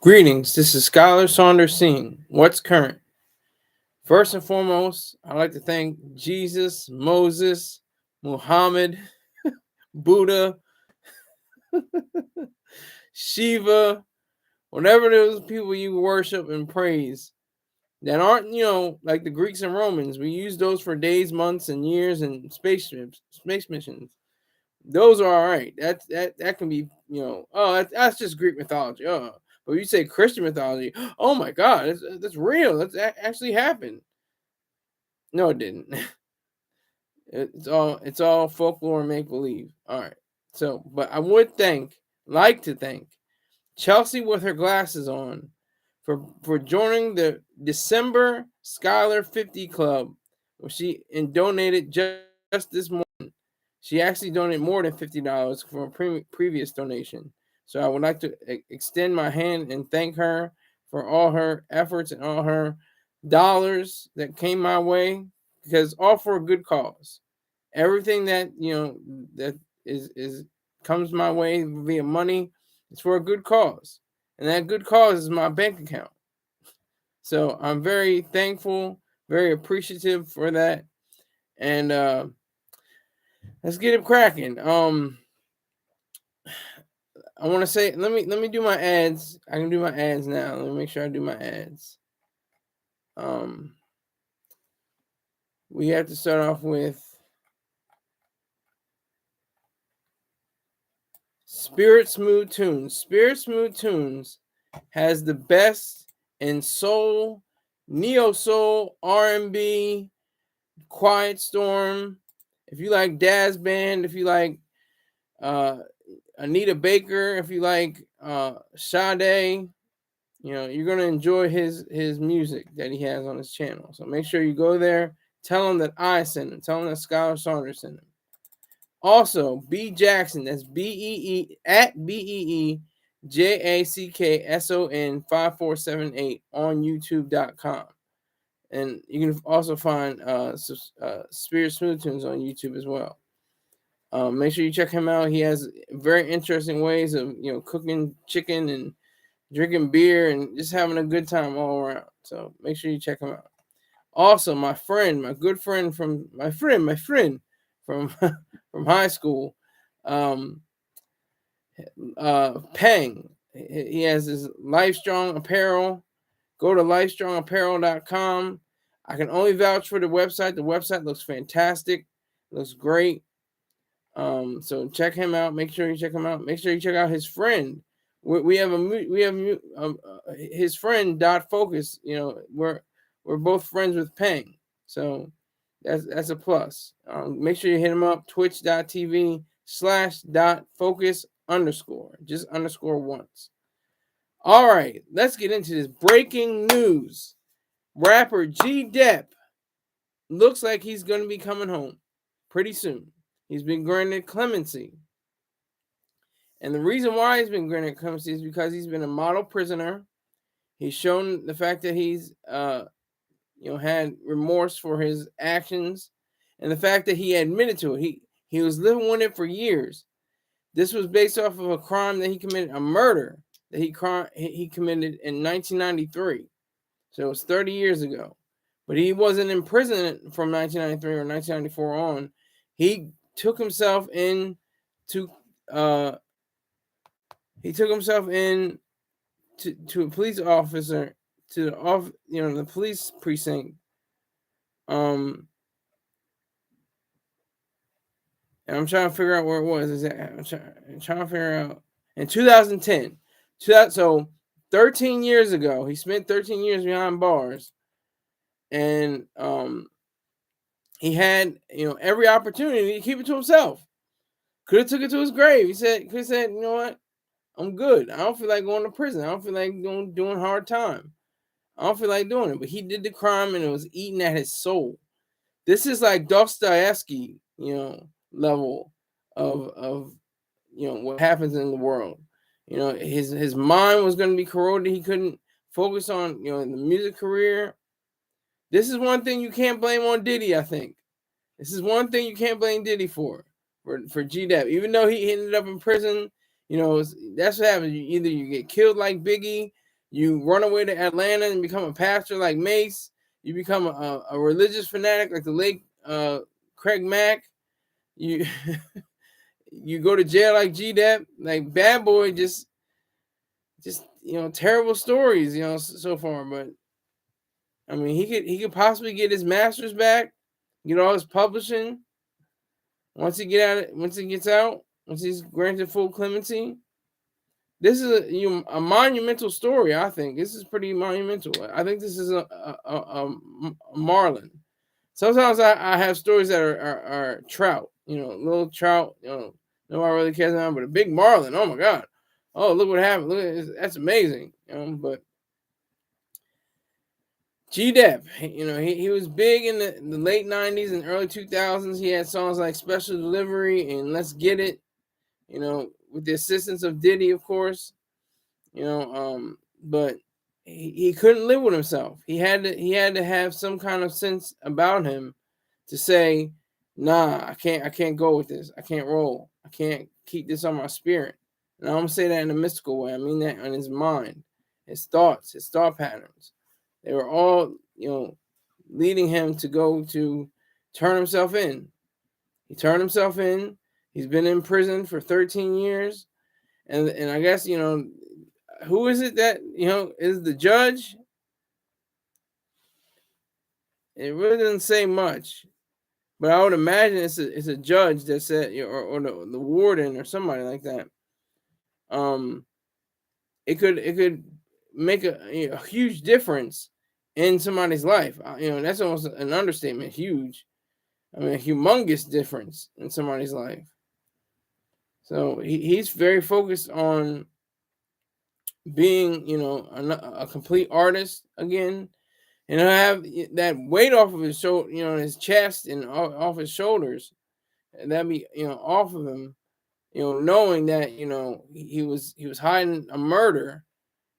Greetings, this is Scholar Saunders Singh. What's current? First and foremost, I'd like to thank Jesus, Moses, Muhammad, Buddha, Shiva, whatever those people you worship and praise that aren't, like the Greeks and Romans. We use those for days, months, and years and spaceships, space missions. Those are all right. That can be, that's just Greek mythology. Oh, but you say Christian mythology, oh my God, that's real. Actually happened. No, it didn't. It's all folklore and make believe. All right. So, but I would like to thank Chelsea with her glasses on for joining the December Scholar 50 Club, where she and donated just this morning. She actually donated more than $50 from a previous donation. So I would like to extend my hand and thank her for all her efforts and all her dollars that came my way, because all for a good cause. Everything that that is comes my way via money is for a good cause, and that good cause is my bank account. So I'm very thankful, very appreciative for that, and let's get it cracking. I want to say, let me do my ads. I can do my ads now. Let me make sure I do my ads. Um, we have to start off with Spirit Smooth Tunes. Spirit Smooth Tunes has the best in soul, neo soul, R&B, Quiet Storm. If you like Daz Band, if you like Anita Baker, if you like Sade, you're gonna enjoy his music that he has on his channel. So make sure you go there. Tell him that I sent him. Tell him that Scholar Saunders sent him. Also, B Jackson. That's BEE at BEEJACKSON 5478 on YouTube.com. And you can also find Spirit Smooth Tunes on YouTube as well. Make sure you check him out. He has very interesting ways of cooking chicken and drinking beer and just having a good time all around. So make sure you check him out. Also, my good friend from from from high school, um, Peng. He has his Livestrong apparel. Go to livestronapparel.com. I can only vouch for the website. The website looks fantastic. Looks great. So check him out. Make sure you check him out. Make sure you check out his friend. We have his friend Dot Focus. We're both friends with Peng, so that's a plus. Make sure you hit him up. Twitch.tv/.focus underscore, just underscore once. All right, let's get into this breaking news. Rapper G Dep looks like he's going to be coming home pretty soon. He's been granted clemency. And the reason why he's been granted clemency is because he's been a model prisoner. He's shown the fact that he's had remorse for his actions, and the fact that he admitted to it. He was living with it for years. This was based off of a crime that he committed, a murder that he committed in 1993. So it was 30 years ago. But he wasn't in prison from 1993 or 1994 on. He took himself in to to a police officer, to the police precinct. And I'm trying to figure out where it was. I'm trying to figure out in 2010. So 13 years ago, he spent 13 years behind bars, and he had every opportunity to keep it to himself. Could have took it to his grave. Could have said, you know what, I'm good. I don't feel like going to prison. I don't feel like doing hard time. I don't feel like doing it. But he did the crime, and it was eating at his soul. This is like Dostoevsky, level of what happens in the world. His mind was going to be corroded. He couldn't focus on the music career. This is one thing you can't blame on Diddy. I think this is one thing you can't blame Diddy for G Dep. Even though he ended up in prison, that's what happens. Either you get killed like Biggie, You run away to Atlanta and become a pastor like Mace. You become a religious fanatic like the late Craig Mack. You you go to jail like G-Dep. Like Bad Boy, just terrible stories, so far. But I mean, he could possibly get his masters back, get all his publishing once he gets out, once he's granted full clemency. This is a monumental story. I think this is pretty monumental. I think this is a Marlin. Sometimes I have stories that are trout, little trout, nobody really cares about, but a big Marlin. Oh my God! Oh, look what happened! That's amazing. But G-Dep, he was big in the late 90s and early 2000s. He had songs like Special Delivery and Let's Get It, with the assistance of Diddy, of course. But he couldn't live with himself. He had to have some kind of sense about him to say, nah, I can't go with this. I can't roll. I can't keep this on my spirit. And I don't say that in a mystical way. I mean that on his mind, his thoughts, his thought patterns. They were all, leading him to turn himself in. He turned himself in. He's been in prison for 13 years. And I guess, who is it that, is the judge? It really doesn't say much. But I would imagine it's a judge that said, or the warden or somebody like that. It could make a huge difference in somebody's life. That's almost an understatement. Huge. I mean, a humongous difference in somebody's life. So he's very focused on being, a complete artist again, and have that weight off of his shoulder, his chest and off his shoulders, and that be, off of him, knowing that, he was hiding a murder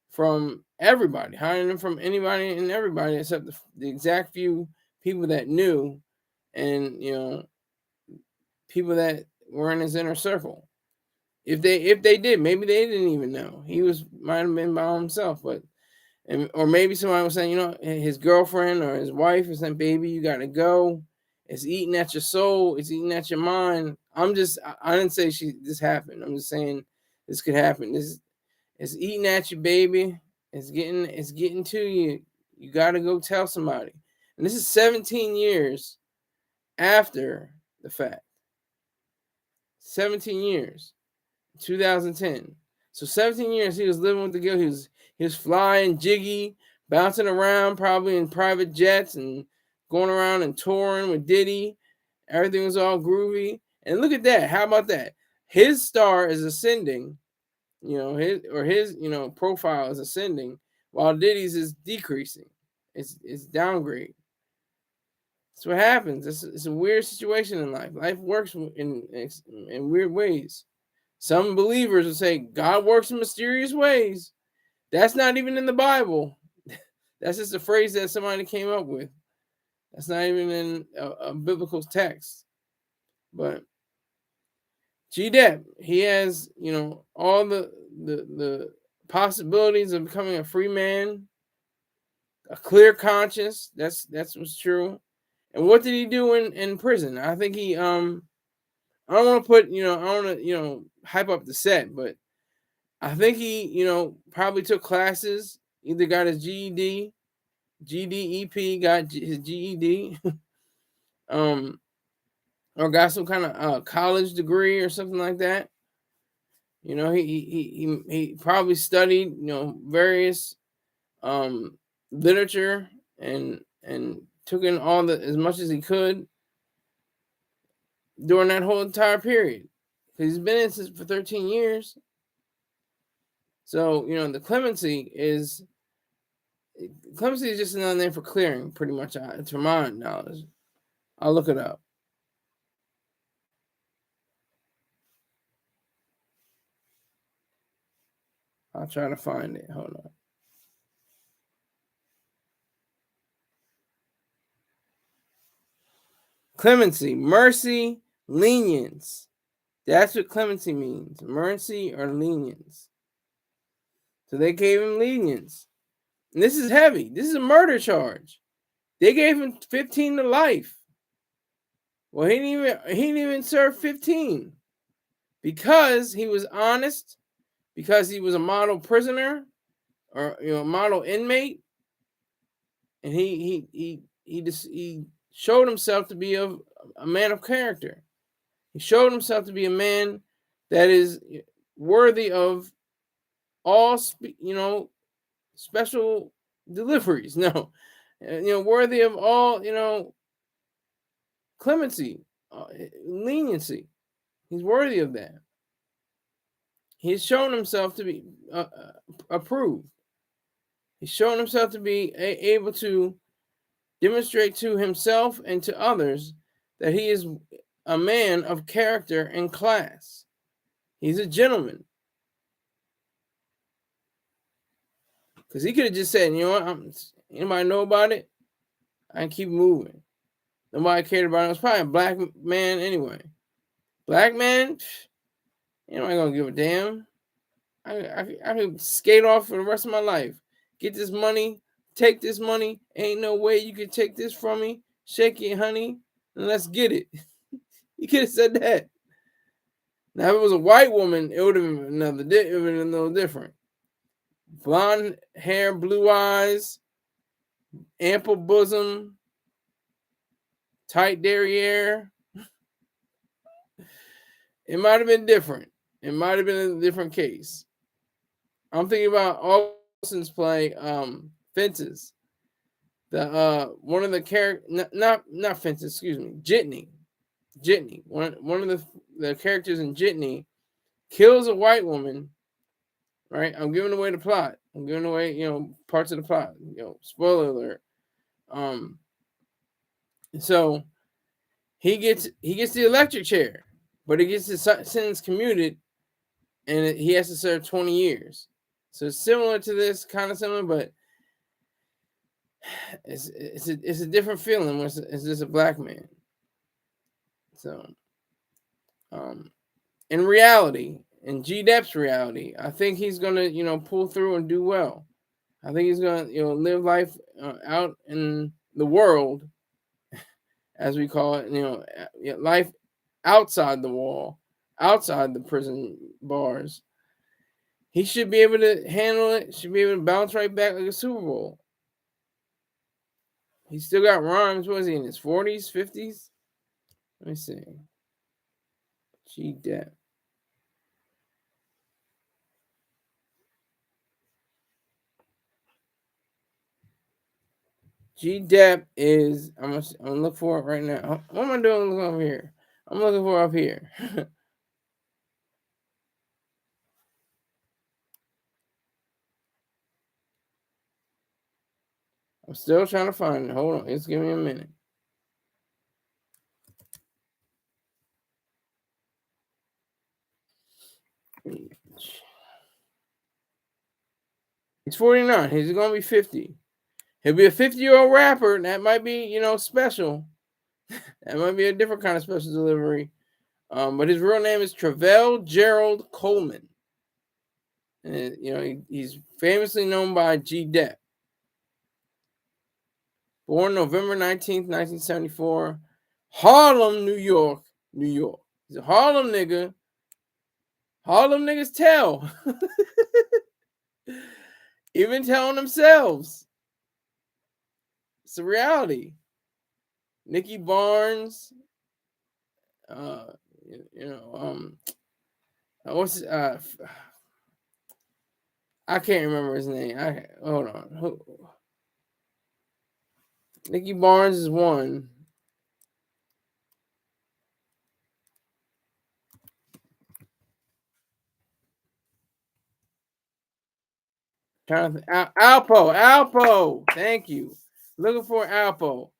from everybody, hiding him from anybody and everybody except the exact few people that knew, and people that were in his inner circle. If they did, maybe they didn't even know. He might have been by himself, or maybe somebody was saying, his girlfriend or his wife was saying, "Baby, you gotta go. It's eating at your soul. It's eating at your mind." I didn't say this happened. I'm just saying this could happen. It's eating at you, baby. It's getting to you. You gotta go tell somebody. And this is 17 years after the fact. 17 years. 2010. So 17 years he was living with the guilt. He was flying jiggy, bouncing around, probably in private jets and going around and touring with Diddy. Everything was all groovy. And look at that. How about that? His star is ascending, his profile is ascending, while Diddy's is decreasing. It's downgrade. That's what happens. It's a weird situation in life. Life works in weird ways. Some believers will say God works in mysterious ways. That's not even in the Bible. That's just a phrase that somebody came up with. That's not even in a biblical text. But G-Dep, he has, all the possibilities of becoming a free man, a clear conscience. That's what's true. And what did he do in prison? I think he I don't want to put, I don't want to, hype up the set, but I think he, probably took classes, either got his GED, GDEP, got his GED, or got some kind of college degree or something like that. He probably studied, various literature and took in as much as he could during that whole entire period. Because he's been in since for 13 years. So, the clemency is just another name for clearing, pretty much, to my knowledge. I'll look it up. I'll try to find it. Hold on. Clemency, mercy, lenience. That's what clemency means. Mercy or lenience. So they gave him lenience. And this is heavy. This is a murder charge. They gave him 15 to life. Well, he didn't even serve 15 because he was honest, because he was a model prisoner or model inmate, and he showed himself to be a man of character. He showed himself to be a man that is worthy of all special deliveries. No, worthy of all clemency, leniency. He's worthy of that. He's shown himself to be approved. He's shown himself to be able to demonstrate to himself and to others that he is a man of character and class. He's a gentleman. Because he could have just said, you know what, anybody know about it? I can keep moving. Nobody cared about it. It was probably a black man anyway. Black man, anybody gonna give a damn. I can skate off for the rest of my life. Get this money, take this money. Ain't no way you can take this from me. Shake it, honey, and let's get it. You could have said that. Now, if it was a white woman, it would have been a little different. Blonde hair, blue eyes, ample bosom, tight derriere. It might have been different. It might have been a different case. I'm thinking about Austin's play, Fences. The one of the characters, not Fences, excuse me, Jitney. One of the characters in Jitney kills a white woman. Right, I'm giving away the plot. I'm giving away parts of the plot. Spoiler alert. So he gets the electric chair, but he gets his sentence commuted, and he has to serve 20 years. So it's similar to this, kind of similar, but it's a different feeling when it's just a black man. So, in reality, in G Dep's reality, I think he's gonna pull through and do well. I think he's gonna live life out in the world, as we call it. Life outside the wall, outside the prison bars. He should be able to handle it. Should be able to bounce right back like a Super Bowl. He still got rhymes. What is he in his 40s, 50s? Let me see. G Dep. G Dep is. I'm gonna look for it right now. What am I doing? Looking over here. I'm looking for it up here. I'm still trying to find it. Hold on. Just give me a minute. He's 49. He's gonna be 50. He'll be a 50-year-old rapper. That might be, special. That might be a different kind of special delivery. But his real name is Travell Gerald Coleman. And he's famously known by G Dep. Born November 19th, 1974, Harlem, New York, New York. He's a Harlem nigga. Harlem niggas tell. Even telling themselves. It's a reality. Nicky Barnes, what's I can't remember his name. Hold on. Nicky Barnes is one. Alpo. Thank you. Looking for Alpo.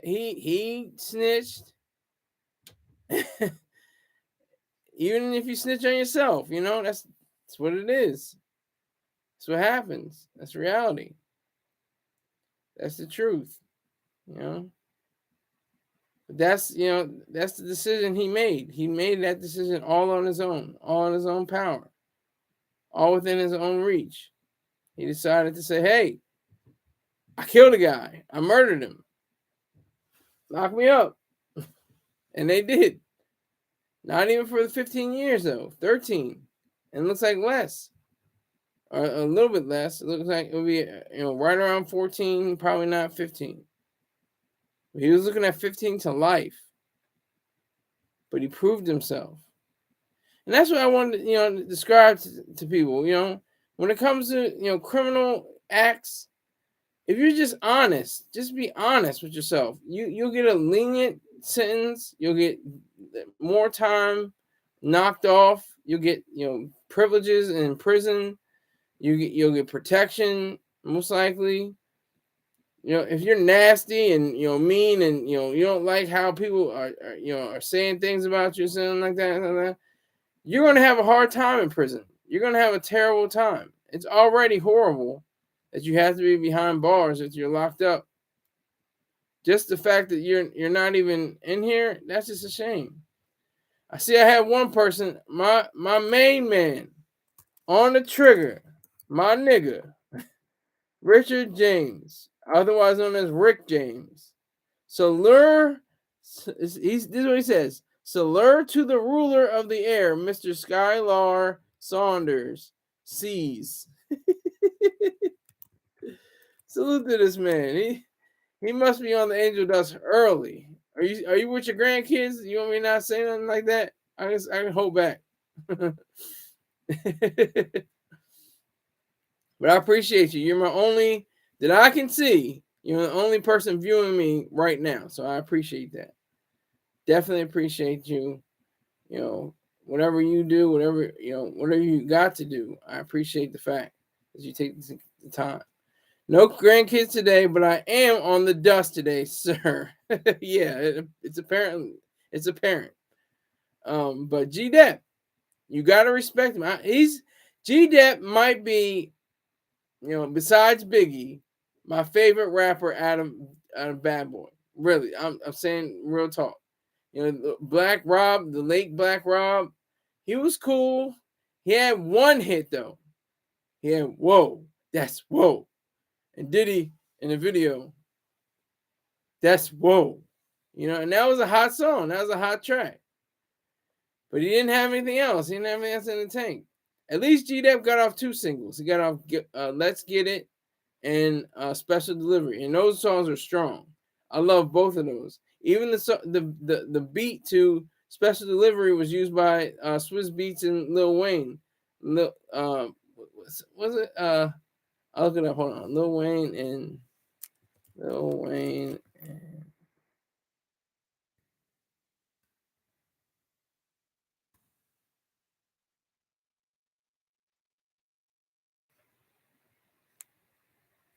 He snitched. Even if you snitch on yourself, that's what it is. That's what happens. That's reality. That's the truth. But that's the decision he made. He made that decision all on his own, all on his own power, all within his own reach. He decided to say, "Hey, I killed a guy. I murdered him. Lock me up." And they did. Not even for the 15 years though, 13. And it looks like less, or a little bit less. It looks like it'll be right around 14, probably not 15. He was looking at 15 to life, but he proved himself. And that's what I wanted to, describe to people. When it comes to criminal acts, if you're just honest, just be honest with yourself. You'll get a lenient sentence. You'll get more time knocked off. You'll get privileges in prison. You'll get protection most likely. If you're nasty and mean and you don't like how people are saying things about you, something like that, you're gonna have a hard time in prison. You're gonna have a terrible time. It's already horrible that you have to be behind bars if you're locked up. Just the fact that you're not even in here, that's just a shame. I had one person, my main man on the trigger, my nigga, Richard James, otherwise known as Rick James. Salure, this is what he says. Salure to the ruler of the air, Mr. Skylar Saunders, sees. Salute to this man. He must be on the angel dust early. Are you with your grandkids? You want me to not say nothing like that? I can hold back. But I appreciate you. You're my only that I can see. You're the only person viewing me right now. So I appreciate that. Definitely appreciate you. Whatever you do, whatever you got to do, I appreciate the fact that you take the time. No grandkids today, but I am on the dust today, sir. Yeah, it's apparent. It's apparent. But G-Dep, you gotta respect him. G-Dep might be, besides Biggie, my favorite rapper out of Bad Boy. Really, I'm saying real talk. Black Rob, the late Black Rob, he was cool. He had one hit though. He had "Whoa, That's Whoa," and Diddy in the video, "That's Whoa," and that was a hot song. That was a hot track. But he didn't have anything else. He didn't have anything else in the tank. At least G-Dep got off 2 singles. He got off "Let's Get It" and "Special Delivery," and those songs are strong. I love both of those. Even the beat to "Special Delivery" was used by Swiss Beats and Lil Wayne. Was it? I'll look it up. Hold on. Lil Wayne and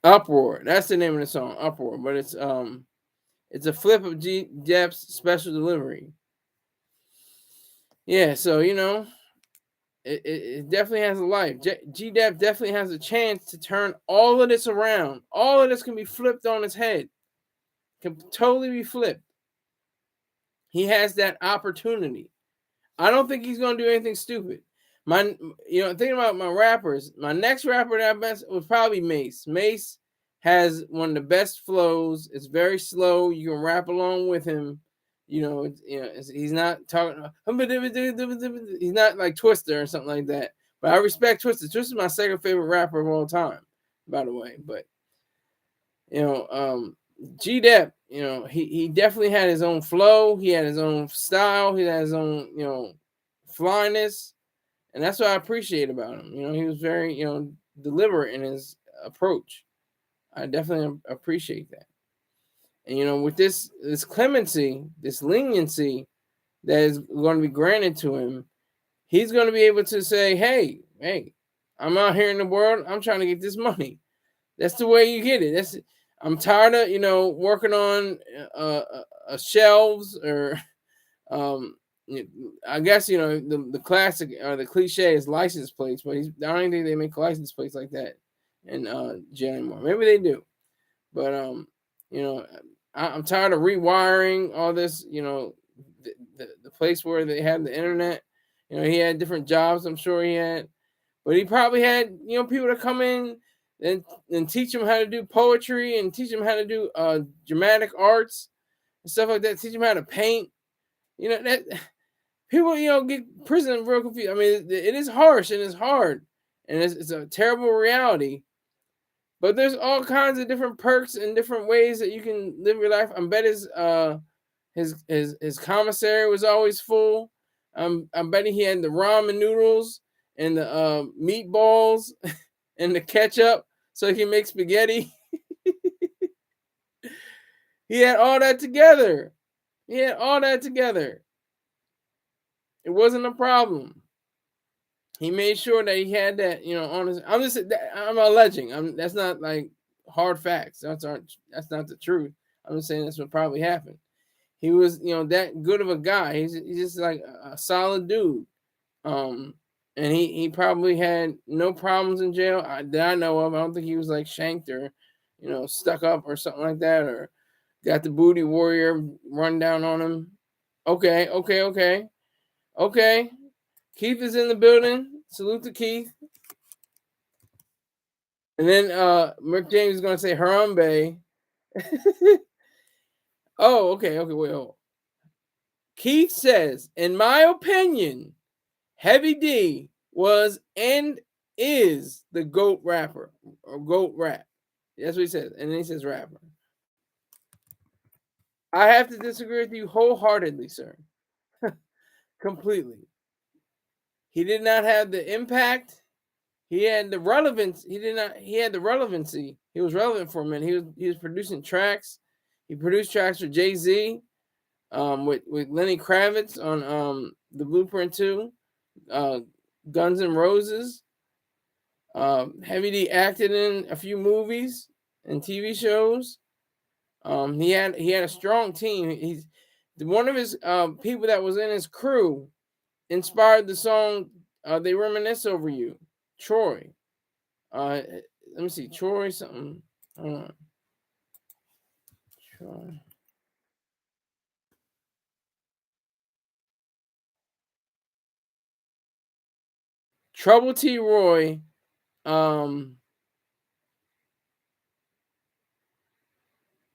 Uproar. That's the name of the song, Uproar. But it's a flip of G-Dep's "Special Delivery." Yeah, so it definitely has a life. G-Dep definitely has a chance to turn all of this around. All of this can be flipped on its head. Can totally be flipped. He has that opportunity. I don't think he's gonna do anything stupid. Thinking about my rappers, my next rapper that I best would probably Mace. Mace has one of the best flows. It's very slow. You can rap along with him. He's not talking. He's not like Twister or something like that. But I respect Twister. Twister's my second favorite rapper of all time, by the way. But G-Dep, he definitely had his own flow. He had his own style. He had his own, flyness, and that's what I appreciate about him. He was very, deliberate in his approach. I definitely appreciate that. And with this clemency, this leniency that is going to be granted to him, he's going to be able to say, "Hey, I'm out here in the world. I'm trying to get this money." That's the way you get it. I'm tired of working on shelves or I guess the classic or the cliche is license plates, but I don't think they make license plates like that in jail anymore. Maybe they do, but I'm tired of rewiring all this. The place where they have the internet. He had different jobs. I'm sure he had, but he probably had people to come in and teach them how to do poetry and teach them how to do dramatic arts and stuff like that. Teach them how to paint. You know that people, get prison real confused. I mean, it is harsh and it's hard, and it's a terrible reality. But there's all kinds of different perks and different ways that you can live your life. I bet his commissary was always full. I bet he had the ramen noodles and the meatballs and the ketchup so he can make spaghetti. He had all that together. He had all that together. It wasn't a problem. He made sure that he had that, on his. I'm alleging. That's not like hard facts. That's not the truth. I'm just saying that's what probably happened. He was, that good of a guy. He's just like a solid dude. And he probably had no problems in jail that I know of. I don't think he was like shanked or, stuck up or something like that, or got the booty warrior run down on him. Okay. Keith is in the building. Salute to Keith. And then Rick James is gonna say Harambe. Oh, okay, wait, hold. Keith says, in my opinion, Heavy D was and is the GOAT rapper or GOAT rap. That's what he says. And then he says rapper. I have to disagree with you wholeheartedly, sir. Completely. He did not have the impact. He had the relevance. He had the relevancy. He was relevant for a minute. He was producing tracks. He produced tracks for Jay-Z, with Lenny Kravitz on the Blueprint 2, Guns N' Roses. Heavy D acted in a few movies and TV shows. He had a strong team. He's one of his people that was in his crew inspired the song "They Reminisce Over You." Troy. Let me see. Troy something. Hold on. Troy. Trouble T. Roy.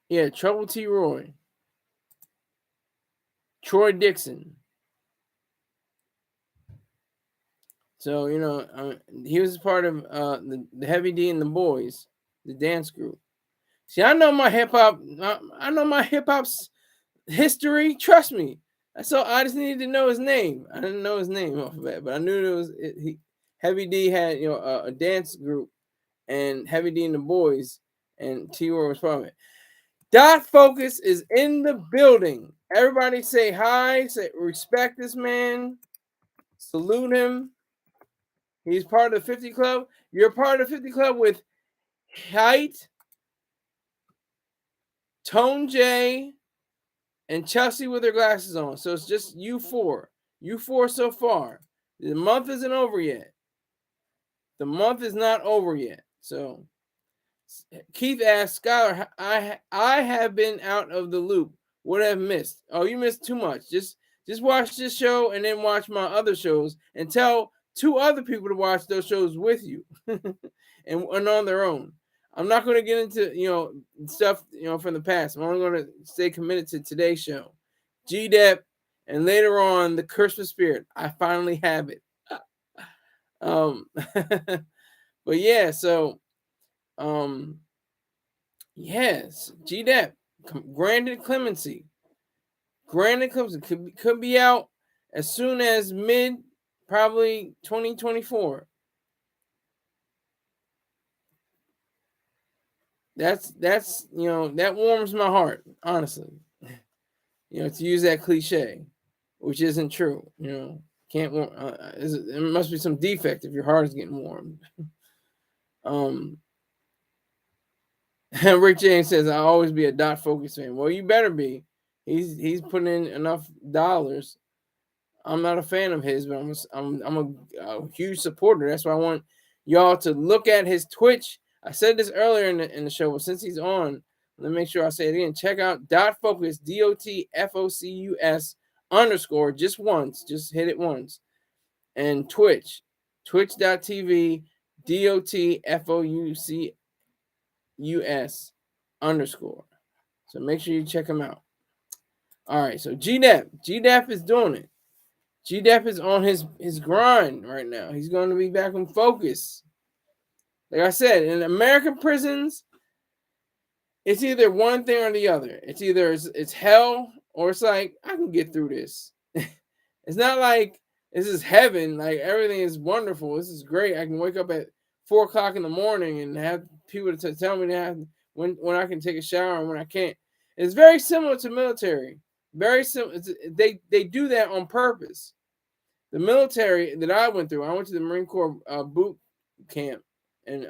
Yeah, Trouble T. Roy. Troy Dixon. So, he was part of the Heavy D and the Boys, the dance group. See, I know my hip hop. I know my hip hop's history. Trust me. So I just needed to know his name. I didn't know his name off of that, but I knew it was Heavy D had a dance group, and Heavy D and the Boys, and T-Roy was part of it. Dot Focus is in the building. Everybody say hi. Say respect this man. Salute him. He's part of the 50 Club. You're part of the 50 Club with Height, Tone J, and Chelsea with her glasses on. So it's just you four. You four so far. The month isn't over yet. The month is not over yet. So Keith asked Skylar, I have been out of the loop. What have missed? Oh, you missed too much. Just watch this show and then watch my other shows and tell 2 other people to watch those shows with you and on their own. I'm not going to get into stuff from the past. I'm only going to stay committed to today's show. G-Dep, and later on the Christmas Spirit. I finally have it. But yeah, so yes, G-Dep, granted Clemency. Granted Clemency could be out as soon as mid probably 2024. That's that warms my heart, honestly. To use that cliche, which isn't true. Can't warm. There must be some defect if your heart is getting warmed. Rick James says I'll always be a Dot Focus fan. Well, you better be. He's putting in enough dollars. I'm not a fan of his, but I'm a huge supporter. That's why I want y'all to look at his Twitch. I said this earlier in the show, but since he's on, let me make sure I say it again. Check out Dot Focus, DOTFOCUS _ just once. Just hit it once. And Twitch, twitch.tv DOTFOUCUS_. So make sure you check him out. All right, so GDEP is doing it. GDEP is on his grind right now. He's going to be back in focus. Like I said, in American prisons, it's either one thing or the other. It's either it's hell or it's like I can get through this. It's not like this is heaven. Like everything is wonderful. This is great. I can wake up at 4 o'clock in the morning and have people to tell me that when I can take a shower and when I can't. It's very similar to military. Very similar. They do that on purpose. The military that I went through, I went to the Marine Corps boot camp in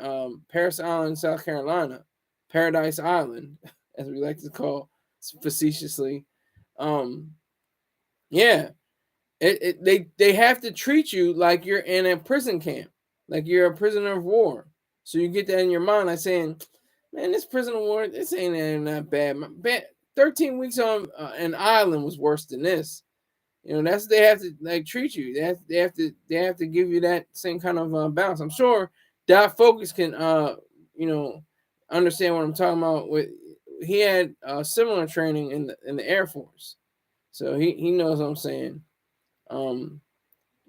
Parris Island, South Carolina, Paradise Island, as we like to call facetiously. Yeah, they have to treat you like you're in a prison camp, like you're a prisoner of war. So you get that in your mind, like saying, "Man, this prisoner of war, this ain't that bad. 13 weeks on an island was worse than this." You know, that's they have to like treat you. They have to give you that same kind of balance. I'm sure Dot Focus can understand what I'm talking about. With he had similar training in the Air Force, so he knows what I'm saying.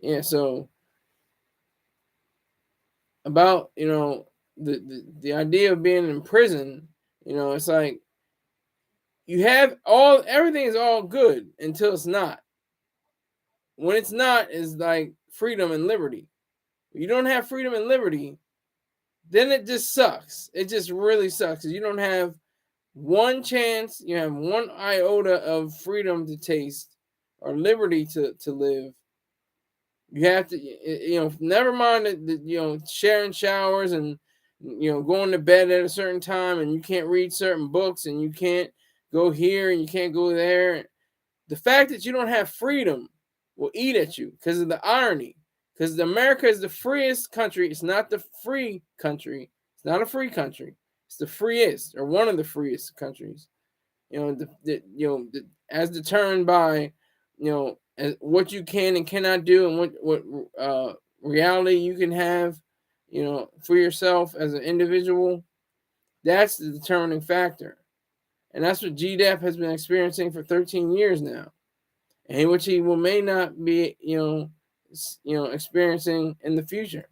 Yeah. So about the idea of being in prison, it's like you have everything is all good until it's not. When it's not, is like freedom and liberty. You don't have freedom and liberty, then it just sucks. It just really sucks. You don't have one chance. You have one iota of freedom to taste or liberty to live. You have to, never mind that, sharing showers and, going to bed at a certain time and you can't read certain books and you can't go here and you can't go there. The fact that you don't have freedom will eat at you because of the irony. Because America is the freest country. It's not the free country. It's not a free country. It's the freest or one of the freest countries. As determined by, what you can and cannot do and what reality you can have, for yourself as an individual. That's the determining factor. And that's what GDEP has been experiencing for 13 years now. And which he may not be, experiencing in the future.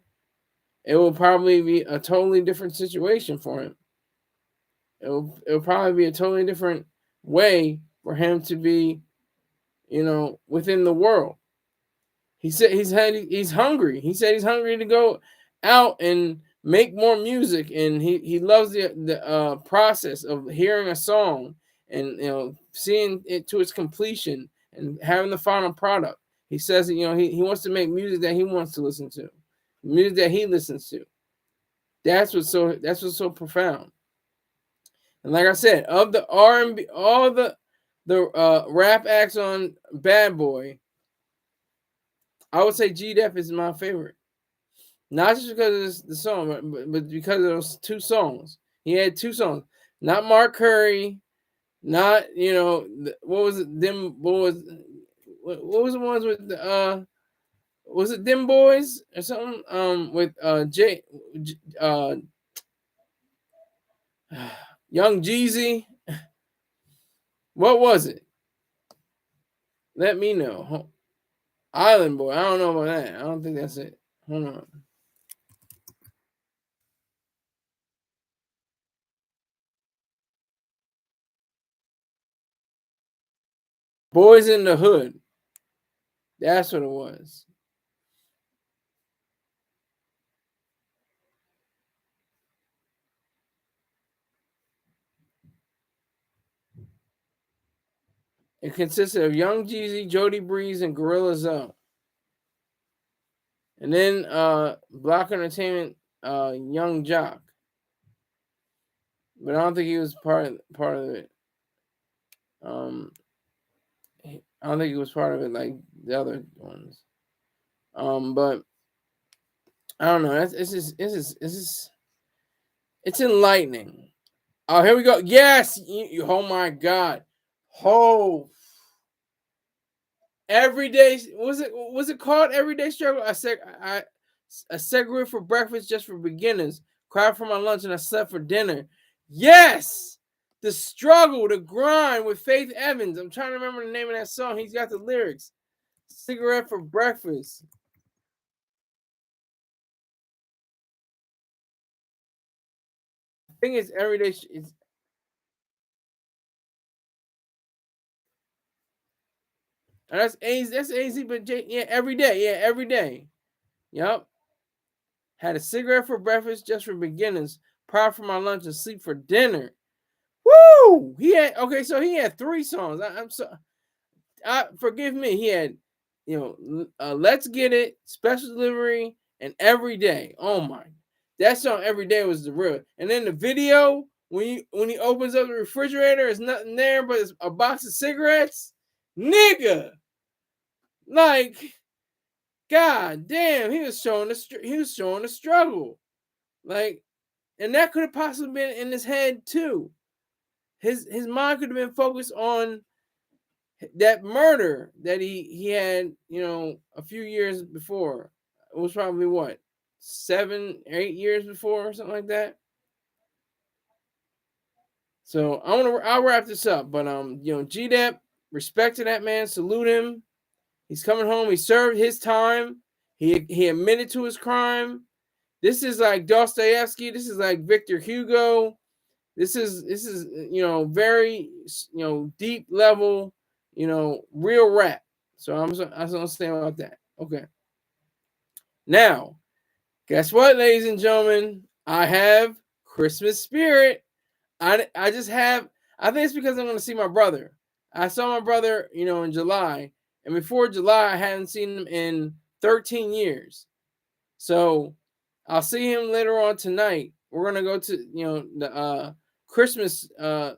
It will probably be a totally different situation for him. It'll probably be a totally different way for him to be, within the world. He said he's hungry. He said he's hungry to go out and make more music, and he loves the process of hearing a song and seeing it to its completion and having the final product. He says that, he wants to make music that he wants to listen to, music that he listens to. That's what's so profound. And like I said, of the R&B, all the rap acts on Bad Boy, I would say GDEP is my favorite. Not just because of the song, but because of those two songs. He had two songs. Not Mark Curry, not what was it? What was the ones with the was it Them Boys or something? With Young Jeezy. What was it? Let me know. Island Boy. I don't know about that. I don't think that's it. Hold on. Boys in the Hood. That's what it was. It consisted of Young Jeezy, Jody Breeze, and Gorilla Zoe. And then Block Entertainment, Young Jock. But I don't think he was part of it. I don't think he was part of it like the other ones. But I don't know. It's enlightening. Oh, here we go. Yes. Oh my God. Oh. Everyday was it called Everyday Struggle? I A cigarette for breakfast just for beginners. Cried for my lunch and I slept for dinner. Yes! The struggle, the grind with Faith Evans. I'm trying to remember the name of that song. He's got the lyrics. Cigarette for breakfast. I think it's every day. That's AZ. That's AZ. But yeah, every day. Yeah, every day. Yep. Had a cigarette for breakfast just for beginners. Proud for my lunch and sleep for dinner. Woo! He had okay. So he had 3 songs. I'm so. Forgive me. He had, Let's Get It, Special Delivery, and Every Day. Oh my, that song Every Day was the real. And then the video when he opens up the refrigerator, there's nothing there but it's a box of cigarettes, nigga. Like, god damn, he was showing the struggle. Like, and that could have possibly been in his head too. His mind could have been focused on that murder that he had, a few years before. It was probably what, 7 8 years before or something like that. So I'll wrap this up. But GDEP, respect to that man, salute him. He's coming home. He served his time. He admitted to his crime. This is like Dostoevsky. This is like Victor Hugo. This is very deep level, real rap. So I'm gonna say about that. Okay. Now, guess what, ladies and gentlemen? I have Christmas spirit. I just have. I think it's because I'm gonna see my brother. I saw my brother, in July, and before July, I hadn't seen him in 13 years. So I'll see him later on tonight. We're gonna go to the Christmas. Yeah,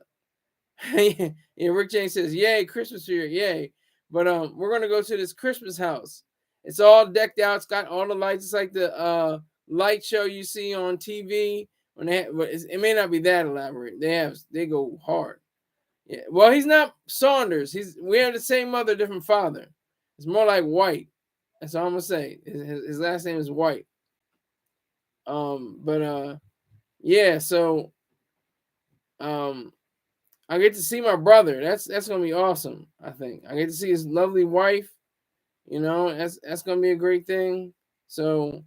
Rick James says, "Yay, Christmas spirit, yay!" But we're gonna go to this Christmas house. It's all decked out. It's got all the lights. It's like the light show you see on TV. But it may not be that elaborate. They go hard. Yeah. Well, he's not Saunders. We have the same mother, different father. It's more like White. That's all I'm gonna say. His last name is White. But yeah. So I get to see my brother. That's gonna be awesome. I think I get to see his lovely wife. That's gonna be a great thing. So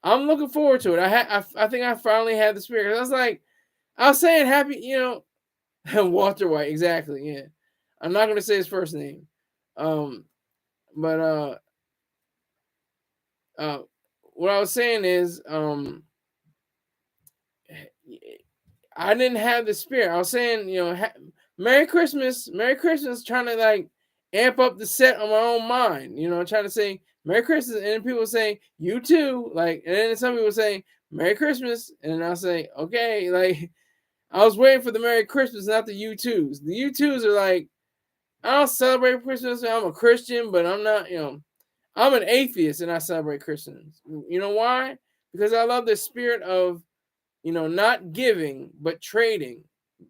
I'm looking forward to it. I think I finally had the spirit. I was saying happy. Walter White, exactly. Yeah, I'm not gonna say his first name. But what I was saying is I didn't have the spirit. I was saying, Merry Christmas, trying to like amp up the set on my own mind, trying to say Merry Christmas, and then people say you too, like, and then some people say Merry Christmas, and then I'll say okay, like I was waiting for the Merry Christmas, not the U2s. The U2s are like, I don't celebrate Christmas. I'm a Christian, but I'm not, I'm an atheist and I celebrate Christmas. You know why? Because I love the spirit of not giving, but trading.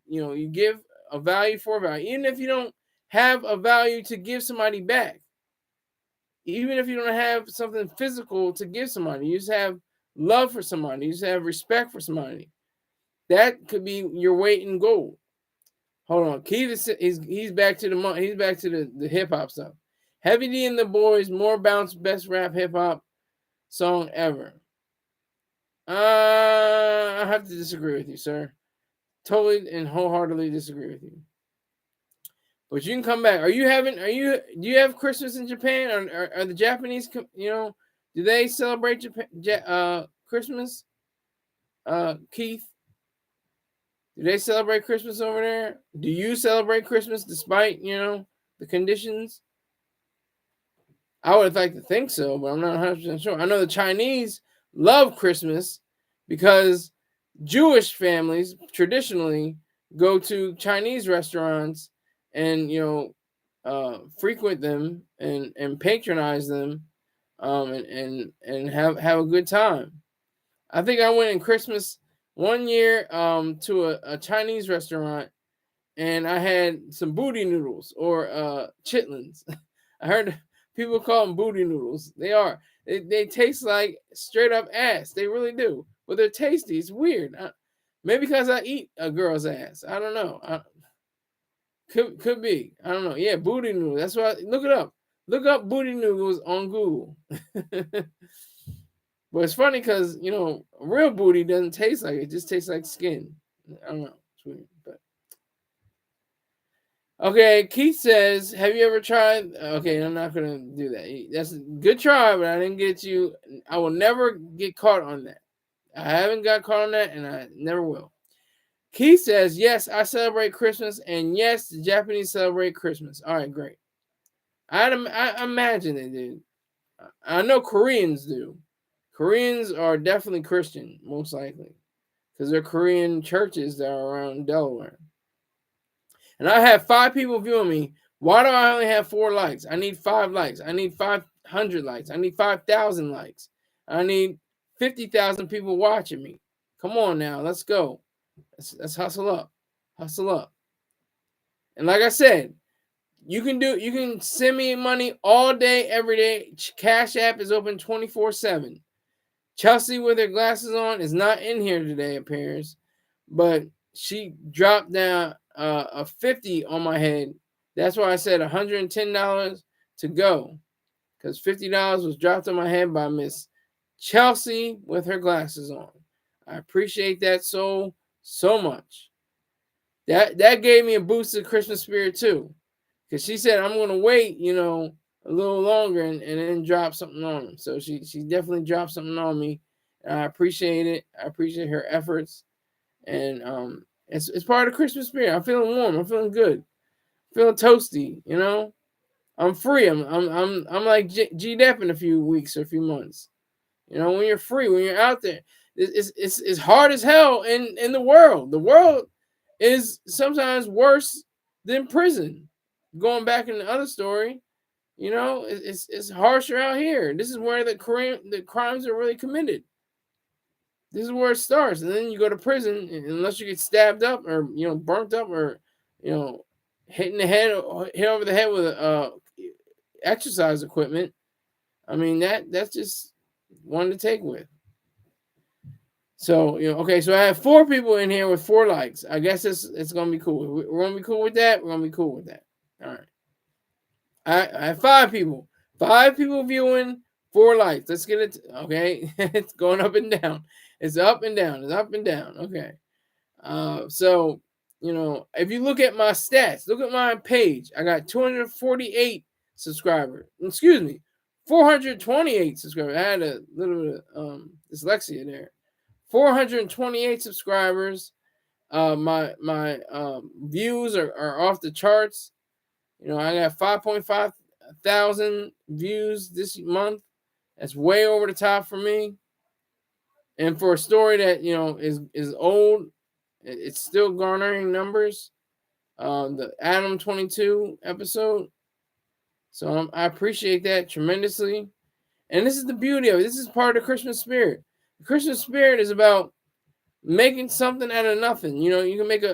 You give a value for value. Even if you don't have a value to give somebody back, even if you don't have something physical to give somebody, you just have love for somebody, you just have respect for somebody. That could be your weight in gold. Hold on. Keith he's back to the hip hop stuff. Heavy D and the Boys, more bounce, best rap hip hop song ever. I have to disagree with you, sir. Totally and wholeheartedly disagree with you. But you can come back. Do you have Christmas in Japan? Are the Japanese, do they celebrate Christmas? Keith, do they celebrate Christmas over there? Do you celebrate Christmas despite, the conditions? I would like to think so, but I'm not 100% sure. I know the Chinese love Christmas because Jewish families traditionally go to Chinese restaurants and frequent them and patronize them, and have a good time. I think I went in Christmas one year to a Chinese restaurant, and I had some booty noodles or chitlins. I heard people call them booty noodles. They are. They taste like straight up ass. They really do. But they're tasty. It's weird. Maybe because I eat a girl's ass. I don't know. Could be. I don't know. Yeah, booty noodles. That's why. Look it up. Look up booty noodles on Google. But it's funny because real booty doesn't taste like it. It just tastes like skin. I don't know. It's weird, but okay. Keith says, "Have you ever tried?" Okay, I'm not gonna do that. That's a good try, but I didn't get you. I will never get caught on that. I haven't got caught on that, and I never will. Keith says, "Yes, I celebrate Christmas, and yes, the Japanese celebrate Christmas." All right, great. I imagine they do. I know Koreans do. Koreans are definitely Christian, most likely, because they're Korean churches that are around Delaware. And I have 5 people viewing me. Why do I only have 4 likes? I need 5 likes. I need 500 likes. I need 5,000 likes. I need 50,000 people watching me. Come on now, let's go. Let's hustle up. Hustle up. And like I said, you can send me money all day, every day. Cash App is open 24/7. Chelsea with her glasses on is not in here today, appears, but she dropped down a 50 on my head. That's why I said $110 to go, because $50 was dropped on my head by Miss Chelsea with her glasses on. I appreciate that so much. That gave me a boost of Christmas spirit too, because she said I'm gonna wait, a little longer and then drop something on him. So she definitely dropped something on me. And I appreciate it. I appreciate her efforts, and it's part of the Christmas spirit. I'm feeling warm. I'm feeling good. I'm feeling toasty. I'm free. I'm like G Dep in a few weeks or a few months. When you're free, when you're out there, it's hard as hell in the world. The world is sometimes worse than prison. Going back in the other story, it's harsher out here. This is where the crimes are really committed. This is where it starts, and then you go to prison unless you get stabbed up or burnt up or hit over the head with exercise equipment. I mean that's just one to take with. So okay. So I have 4 people in here with 4 likes. I guess it's gonna be cool. We're gonna be cool with that. We're gonna be cool with that. All right. I have 5 people. 5 people viewing, 4 likes. Let's get it. Okay, it's going up and down. It's up and down. It's up and down. Okay. So if you look at my stats, look at my page. I got 248 subscribers. Excuse me, 428 subscribers. I had a little bit of dyslexia there. 428 subscribers. My views are off the charts. I got 5.5 thousand views this month. That's way over the top for me. And for a story that is old, it's still garnering numbers. The Adam 22 episode. So I appreciate that tremendously. And this is the beauty of it. This is part of the Christmas spirit. The Christmas spirit is about making something out of nothing. You can make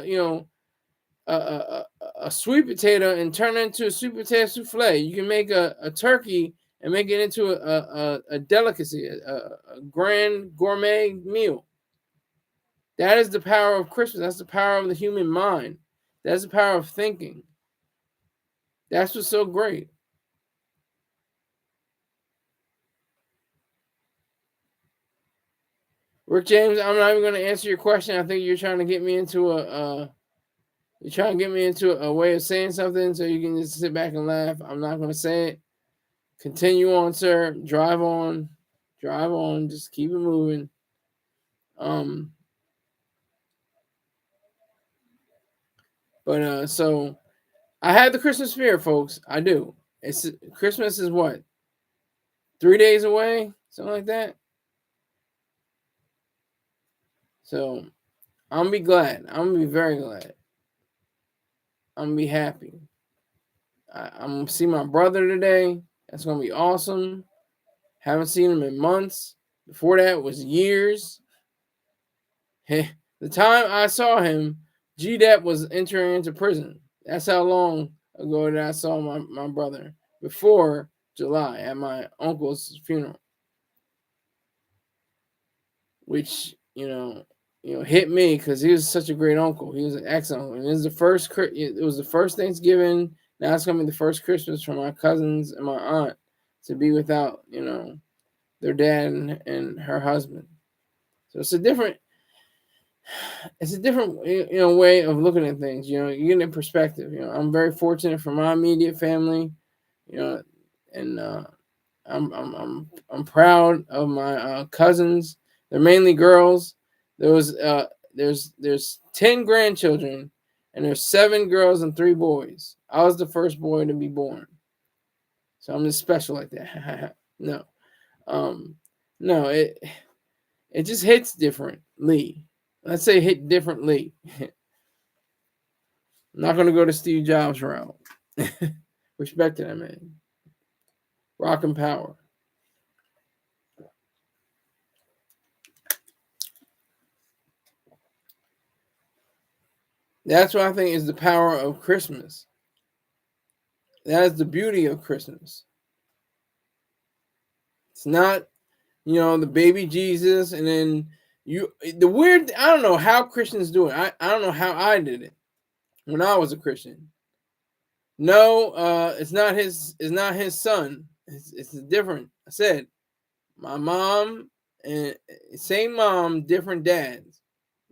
a sweet potato and turn it into a sweet potato souffle. You can make a turkey and make it into a delicacy, a grand gourmet meal. That is the power of Christmas. That's the power of the human mind. That's the power of thinking. That's what's so great. Rick James, I'm not even going to answer your question. I think you're trying to get me into a way of saying something so you can just sit back and laugh. I'm not going to say it. Continue on, sir. Drive on. Drive on. Just keep it moving. So I have the Christmas spirit, folks. I do. Christmas is what? 3 days away? Something like that. So I'm gonna be glad. I'm gonna be very glad. I'm gonna be happy. I'm gonna see my brother today. That's gonna be awesome. Haven't seen him in months. Before that was years. The time I saw him, GDEP was entering into prison. That's how long ago that I saw my brother. Before July at my uncle's funeral. which hit me because he was such a great uncle. He was an ex uncle, and it was the first. It was the first Thanksgiving. Now it's gonna be the first Christmas for my cousins and my aunt to be without their dad and her husband. So it's a different way of looking at things. You get in perspective. I'm very fortunate for my immediate family. And I'm proud of my cousins. They're mainly girls. There's 10 grandchildren, and there's 7 girls and 3 boys. I was the first boy to be born, so I'm just special like that. No, no, it just hits differently. Let's say hit differently. I'm not gonna go to Steve Jobs route. Respect it, man. Rock and power. That's what I think is the power of Christmas. That is the beauty of Christmas. It's not, the baby Jesus, and then the weird. I don't know how Christians do it. I don't know how I did it when I was a Christian. No, it's not his. It's not his son. It's different. I said, my mom and same mom, different dads.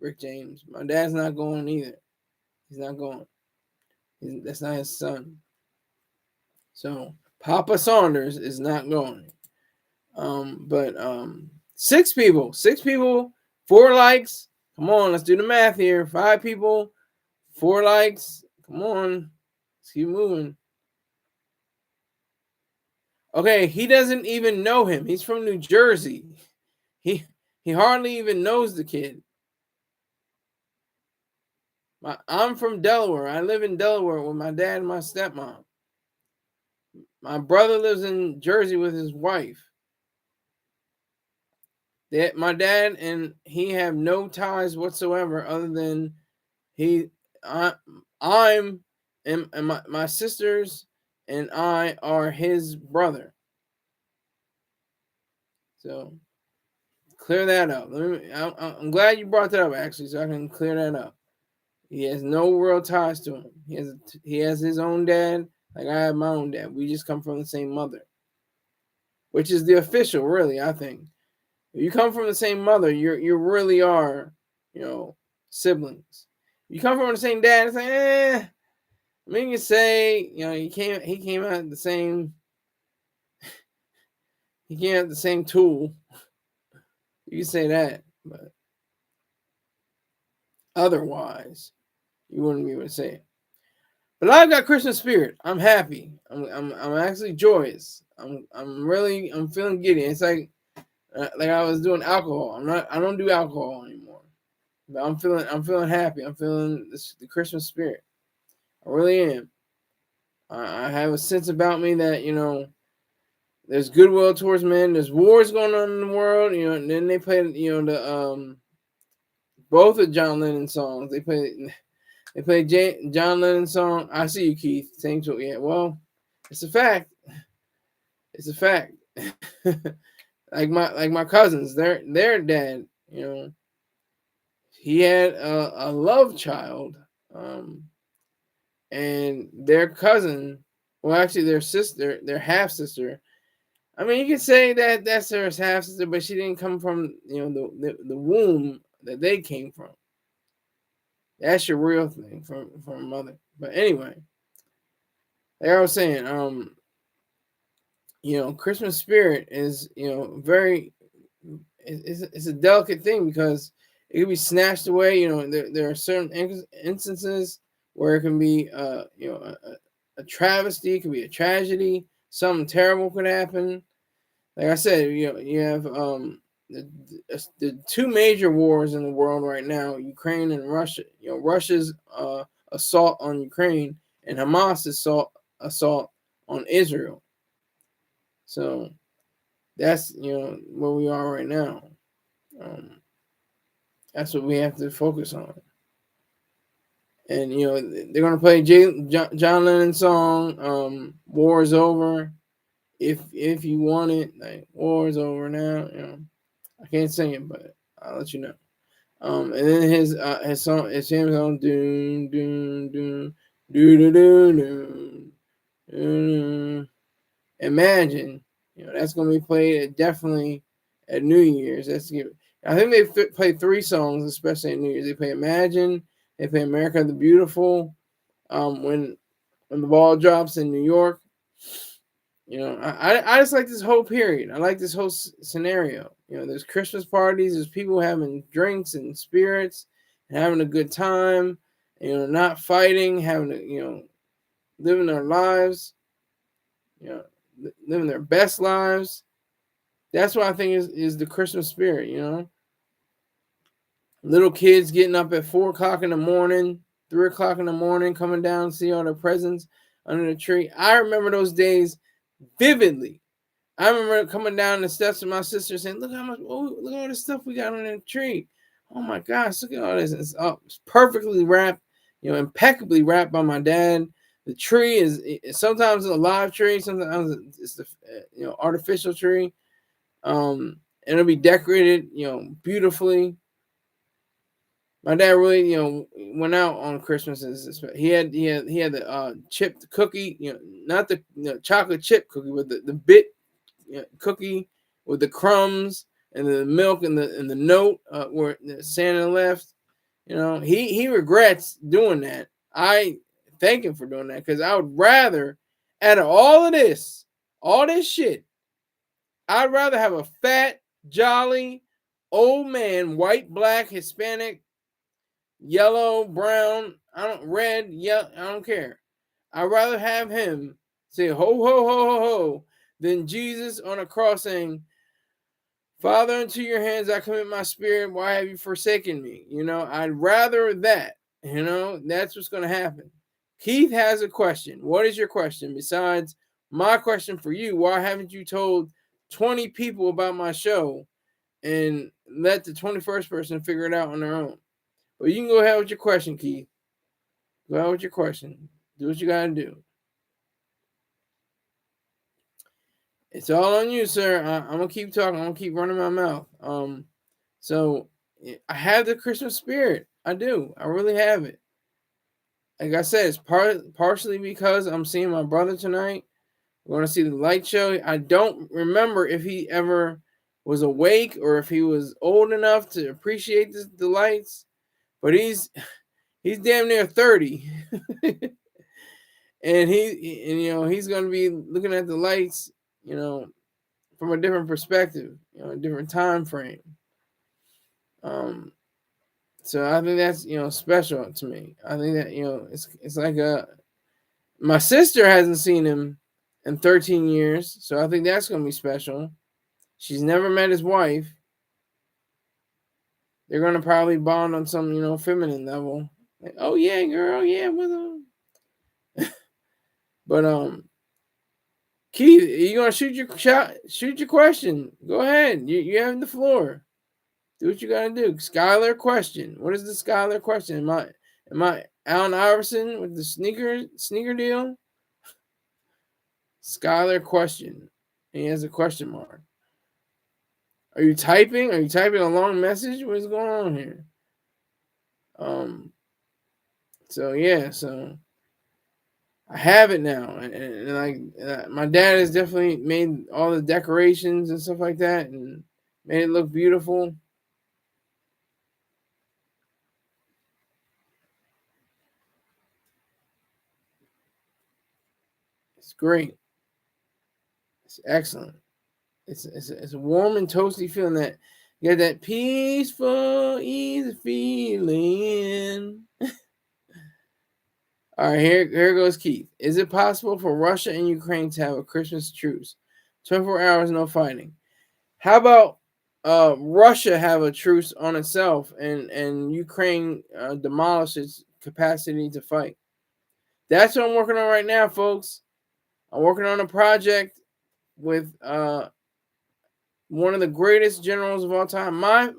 Rick James. My dad's not going either. He's not going. That's not his son. So Papa Saunders is not going. But 6 people, 4 likes. Come on, let's do the math here. 5 people, 4 likes. Come on, let's keep moving. Okay, he doesn't even know him. He's from New Jersey. He hardly even knows the kid. I'm from Delaware. I live in Delaware with my dad and my stepmom. My brother lives in Jersey with his wife. My dad and he have no ties whatsoever other than I'm and my sisters and I are his brother. So clear that up. I'm glad you brought that up, actually, so I can clear that up. He has no real ties to him. He has his own dad, like I have my own dad. We just come from the same mother, which is the official, really. I think if you come from the same mother, you really are, siblings. You come from the same dad. It's like, I mean, you say, he came out the same. He came out the same tool. You can say that, but otherwise, you wouldn't be able to say it. But I've got Christmas spirit. I'm happy. I'm actually joyous. I'm feeling giddy. It's like I was doing alcohol. I don't do alcohol anymore. But I'm feeling happy. I'm feeling the Christmas spirit. I really am. I have a sense about me that there's goodwill towards men. There's wars going on in the world. And then they play the both of John Lennon's songs. They play John Lennon's song. I See You, Keith. Same to it. Yeah. Well, it's a fact. It's a fact. like my cousins, their dad. He had a love child. And their cousin, well, actually their half sister. I mean, you could say that that's their half sister, but she didn't come from the womb that they came from. That's your real thing from a mother. But anyway, like I was saying, Christmas spirit is very. It's a delicate thing because it can be snatched away. There are certain instances where it can be a travesty, it could be a tragedy, something terrible could happen. Like I said, you have the 2 major wars in the world right now: Ukraine and Russia. Russia's assault on Ukraine and Hamas' assault on Israel. So that's where we are right now. That's what we have to focus on. And they're gonna play John Lennon's song, "War is Over." If you want it, like, war is over now. I can't sing it, but I'll let you know. And then his song, his hymn song, doom doom doom doo doo doo doo. Imagine, that's gonna be played definitely at New Year's. I think they play 3 songs, especially at New Year's. They play Imagine, they play America the Beautiful. When the ball drops in New York, I just like this whole period. I like this whole scenario. There's Christmas parties, there's people having drinks and spirits, and having a good time. Not fighting, living their lives. Living their best lives. That's what I think is the Christmas spirit. Little kids getting up at 4 o'clock in the morning, 3 o'clock in the morning, coming down to see all the presents under the tree. I remember those days vividly. I remember coming down the steps with my sister saying, look at all this stuff we got on the tree. Oh my gosh, look at all this. It's perfectly wrapped, impeccably wrapped by my dad. The tree is sometimes a live tree, sometimes it's the artificial tree. It'll be decorated, beautifully. My dad really, went out on Christmas. He had the chipped cookie, not the chocolate chip cookie, but the bit cookie with the crumbs and the milk and the note where Santa left. He regrets doing that. I thank him for doing that because I would rather, out of all this shit, I'd rather have a fat, jolly, old man, white, black, Hispanic, yellow, brown, red, yellow, I don't care. I'd rather have him say ho ho ho ho ho than Jesus on a cross saying, Father, into your hands I commit my spirit. Why have you forsaken me? I'd rather that. That's what's going to happen. Keith has a question. What is your question? Besides my question for you, why haven't you told 20 people about my show and let the 21st person figure it out on their own? Well, you can go ahead with your question, Keith. Go ahead with your question. Do what you got to do. It's all on you, sir. I'm going to keep talking. I'm going to keep running my mouth. So I have the Christmas spirit. I do. I really have it. Like I said, it's partially because I'm seeing my brother tonight. We're going to see the light show. I don't remember if he ever was awake or if he was old enough to appreciate the lights. But he's damn near 30. And he's going to be looking at the lights, from a different perspective, a different time frame. So I think that's special to me. I think that it's like my sister hasn't seen him in 13 years, so I think that's gonna be special. She's never met his wife. They're gonna probably bond on some feminine level. Like, oh yeah, girl, yeah, with him. But Keith, you gonna shoot your question? Go ahead. You have the floor. Do what you gotta do. Skylar question. What is the Skylar question? Am I Allen Iverson with the sneaker deal? Skylar question. He has a question mark. Are you typing? Are you typing a long message? What is going on here? So yeah, so I have it now, and like my dad has definitely made all the decorations and stuff like that, and made it look beautiful. It's great. It's excellent. It's a warm and toasty feeling that you got that peaceful, easy feeling. All right, here goes Keith. Is it possible for Russia and Ukraine to have a Christmas truce? 24 hours, no fighting. How about Russia have a truce on itself and Ukraine demolish its capacity to fight? That's what I'm working on right now, folks. I'm working on a project with one of the greatest generals of all time. My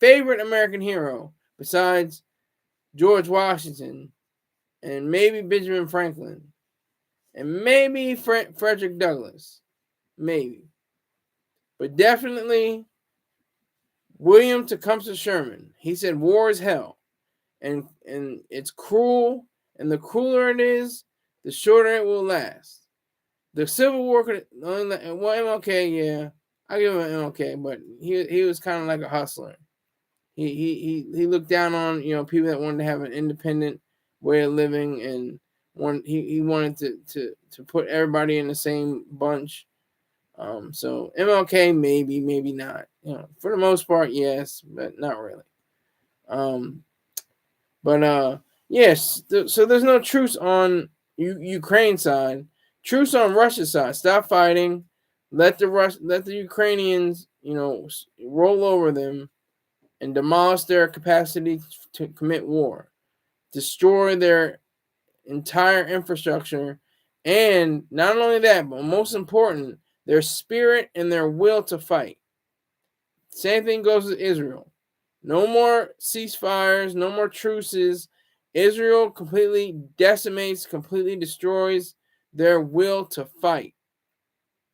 favorite American hero, besides George Washington, and maybe Benjamin Franklin, and maybe Frederick Douglass, maybe, but definitely William Tecumseh Sherman. He said, "War is hell, and it's cruel, and the crueler it is, the shorter it will last." The Civil War could well, MLK, yeah, I give him an MLK, but he was kind of like a hustler. He looked down on people that wanted to have an independent way of living, and he wanted to put everybody in the same bunch. So MLK maybe not. For the most part, yes, but not really. But yes, so there's no truce on Ukraine side. Truce on Russia's side. Stop fighting. Let the Ukrainians, roll over them and demolish their capacity to commit war, destroy their entire infrastructure, and not only that, but most important, their spirit and their will to fight. Same thing goes with Israel. No more ceasefires, no more truces. Israel completely decimates, completely destroys their will to fight.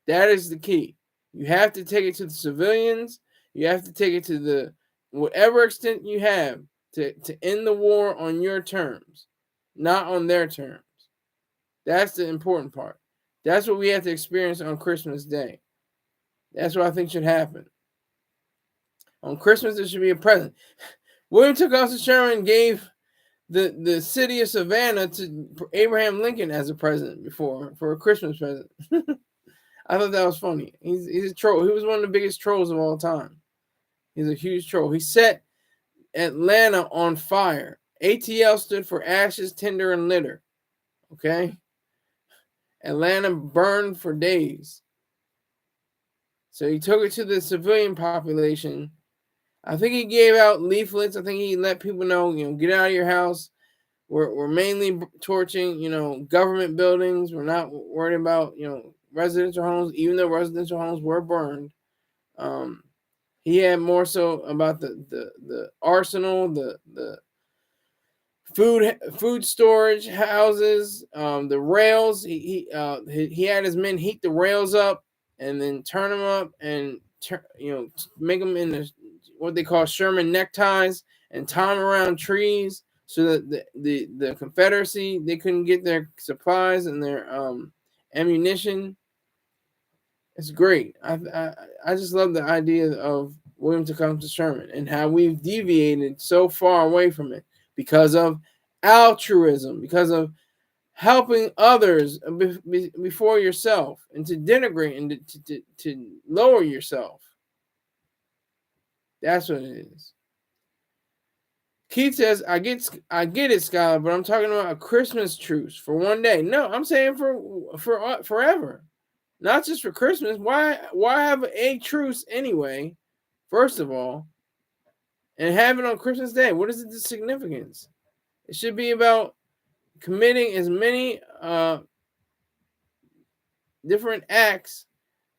That is the key. You have to take it to the civilians. You have to take it to the whatever extent you have to end the war on your terms, not on their terms. That's the important part. That's what we have to experience on Christmas Day. That's what I think should happen. On Christmas, there should be a present. William Tecumseh Sherman gave the city of Savannah to Abraham Lincoln as a present before for a Christmas present. I thought that was funny. He's a troll. He was one of the biggest trolls of all time. He's a huge troll. He set Atlanta on fire. ATL stood for ashes, tinder, and litter. Okay? Atlanta burned for days. So he took it to the civilian population. I think he gave out leaflets. I think he let people know, get out of your house. We're mainly torching, government buildings. We're not worried about, residential homes, even though residential homes were burned. He had more so about the arsenal, the food storage houses, the rails. He had his men heat the rails up and then turn them up and make them in what they call Sherman neckties and tie them around trees so that the Confederacy, they couldn't get their supplies and their ammunition. It's great. I just love the idea of William Tecumseh Sherman and how we've deviated so far away from it because of altruism, because of helping others before yourself, and to denigrate and to lower yourself. That's what it is. Keith says, I get it, Skylar, but I'm talking about a Christmas truce for one day. No, I'm saying for forever. Not just for Christmas. Why have a truce anyway, first of all, and have it on Christmas Day? What is the significance? It should be about committing as many different acts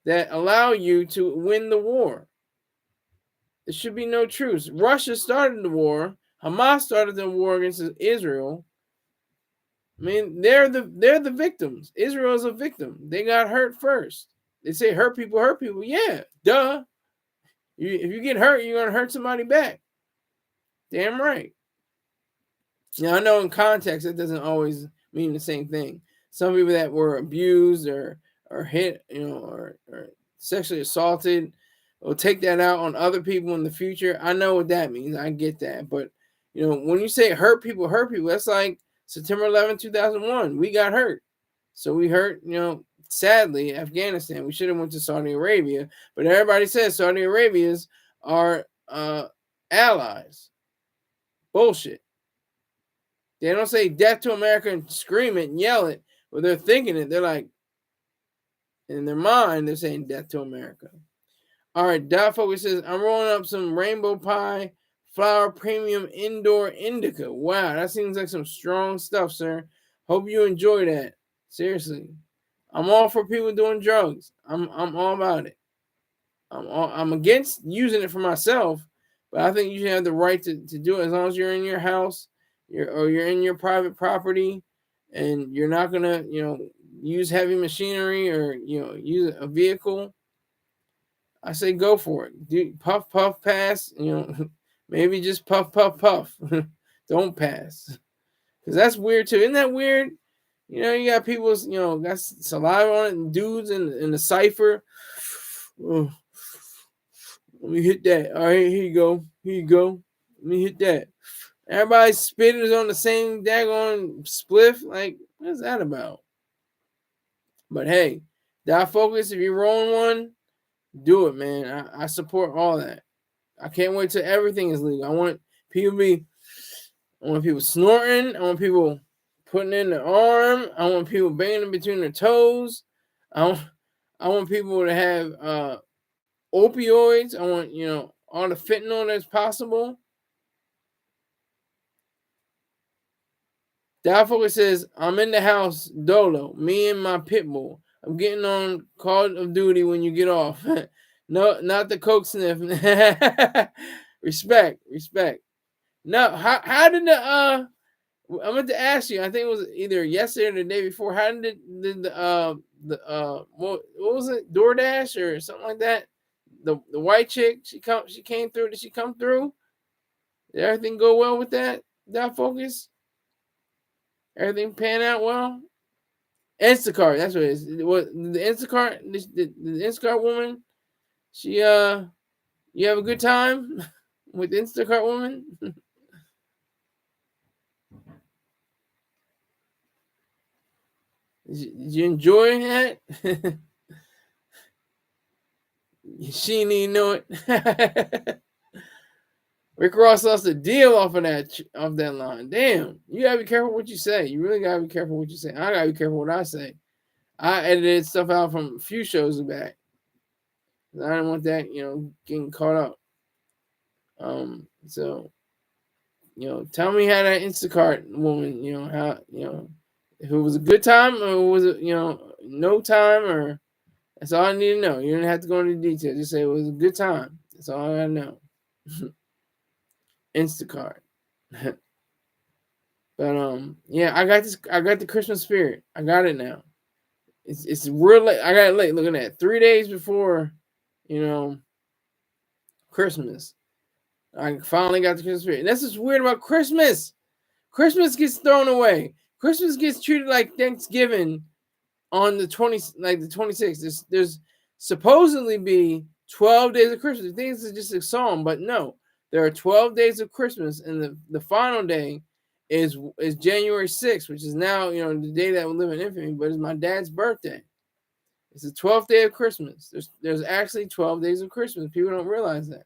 that allow you to win the war. There should be no truce. Russia started the war. Hamas started the war against Israel. I mean, they're the victims. Israel is a victim. They got hurt first. They say hurt people. Yeah, duh. If you get hurt, you're gonna hurt somebody back. Damn right. Now I know in context it doesn't always mean the same thing. Some people that were abused or hit, or sexually assaulted, will take that out on other people in the future. I know what that means. I get that. But when you say hurt people, that's like September 11, 2001. We got hurt. So we hurt, sadly, Afghanistan. We should have went to Saudi Arabia. But everybody says Saudi Arabians are allies. Bullshit. They don't say death to America and scream it and yell it, but they're thinking it. They're like, in their mind, they're saying death to America. All right, Dot Focus says, I'm rolling up some Rainbow Pie Flower Premium Indoor Indica. Wow, that seems like some strong stuff, sir. Hope you enjoy that. Seriously. I'm all for people doing drugs. I'm all about it. I'm against using it for myself, but I think you should have the right to do it as long as you're in your house, you're in your private property, and you're not gonna use heavy machinery or use a vehicle. I say go for it. Do puff, puff, pass. Maybe just puff, puff, puff. Don't pass. Because that's weird too. Isn't that weird? You got people, got saliva on it, and dudes in the cipher. Oh, let me hit that. All right, here you go. Here you go. Let me hit that. Everybody's spit is on the same daggone spliff. Like, what's that about? But hey, die focus. If you're rolling one, do it, man. I support all that. I can't wait till everything is legal. I want people snorting. I want people putting in their arm. I want people banging in between their toes. I want people to have opioids. I want all the fentanyl that's possible. Dalfoca says, I'm in the house, dolo, me and my pit bull. I'm getting on Call of Duty when you get off. No, not the coke sniff. Respect. No, how did I'm going to ask you, I think it was either yesterday or the day before, how did what was it, DoorDash or something like that? The white chick, she came through. Did she come through? Did everything go well with that focus? Everything pan out well? Instacart, that's what it is. What the Instacart, the Instacart woman, she you have a good time with the Instacart woman? Did you enjoy that? She didn't even know it. Rick Ross lost a deal off that line. Damn, you gotta be careful what you say. You really gotta be careful what you say. I gotta be careful what I say. I edited stuff out from a few shows back. I didn't want that, getting caught up. So, tell me how that Instacart woman, how, if it was a good time or was it, no time, or that's all I need to know. You don't have to go into detail. Just say it was a good time. That's all I gotta know. Instacart. But yeah, I got the Christmas spirit. I got it now. It's real late. I got it late. Look at that. 3 days before, Christmas. I finally got the Christmas spirit. And that's what's weird about Christmas. Christmas gets thrown away. Christmas gets treated like Thanksgiving on the 26th. There's supposedly be 12 days of Christmas. I think this is just a song, but no. There are 12 days of Christmas, and the final day is January 6th, which is now, the day that will live in infamy, but it's my dad's birthday. It's the 12th day of Christmas. There's actually 12 days of Christmas. People don't realize that.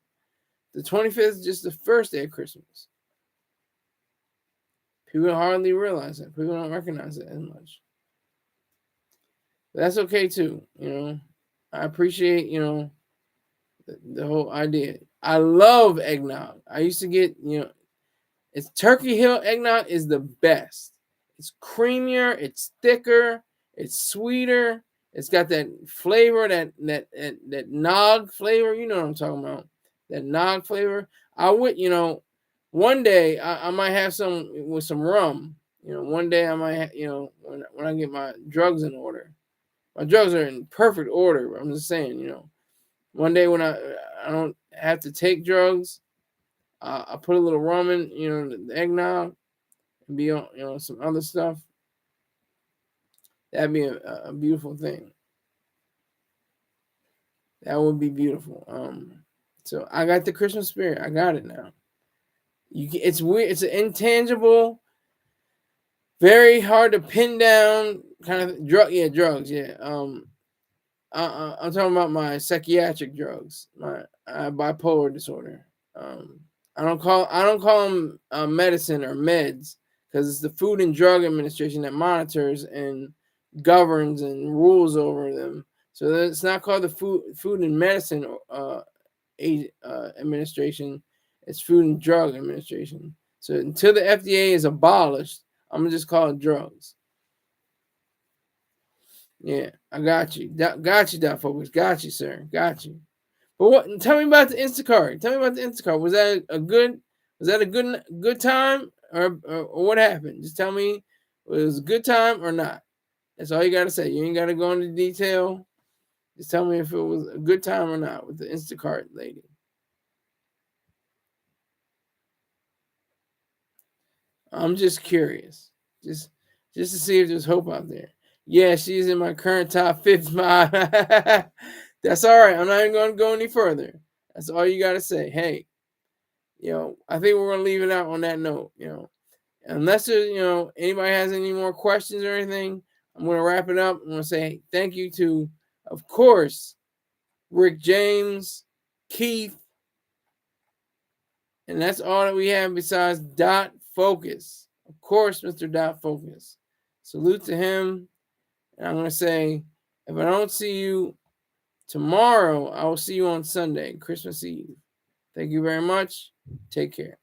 The 25th is just the first day of Christmas. People hardly realize that. People don't recognize it as much. But that's okay too, I appreciate, the whole idea. I love eggnog. I used to get, it's Turkey Hill eggnog is the best. It's creamier, it's thicker, it's sweeter. It's got that flavor, that nog flavor. You know what I'm talking about. That nog flavor. I would, one day I might have some with some rum. One day I might, when I get my drugs in order. My drugs are in perfect order. I'm just saying, one day when I don't have to take drugs, I put a little rum in, the eggnog, and be on, some other stuff. That'd be a beautiful thing. That would be beautiful. So I got the Christmas spirit. I got it now. It's weird. It's an intangible, very hard to pin down kind of drug. Yeah, drugs. Yeah. I'm talking about my psychiatric drugs, my bipolar disorder. I don't call them medicine or meds, because it's the Food and Drug Administration that monitors and governs and rules over them. So it's not called the Food and Medicine Administration. It's Food and Drug Administration. So until the FDA is abolished, I'm gonna just call it drugs. Yeah, I got you. Got you, focus. Got you, sir. Got you. But what? Tell me about the Instacart. Tell me about the Instacart. Was that a good time, or what happened? Just tell me, was it a good time or not? That's all you gotta say. You ain't gotta go into detail. Just tell me if it was a good time or not with the Instacart lady. I'm just curious. Just to see if there's hope out there. Yeah, she's in my current top 50. That's all right. I'm not even going to go any further. That's all you got to say. Hey, I think we're going to leave it out on that note. Unless there's, anybody has any more questions or anything, I'm going to wrap it up. I'm going to say thank you to, of course, Rick James, Keith, and that's all that we have besides Dot Focus. Of course, Mr. Dot Focus. Salute to him. And I'm going to say, if I don't see you tomorrow, I will see you on Sunday, Christmas Eve. Thank you very much. Take care.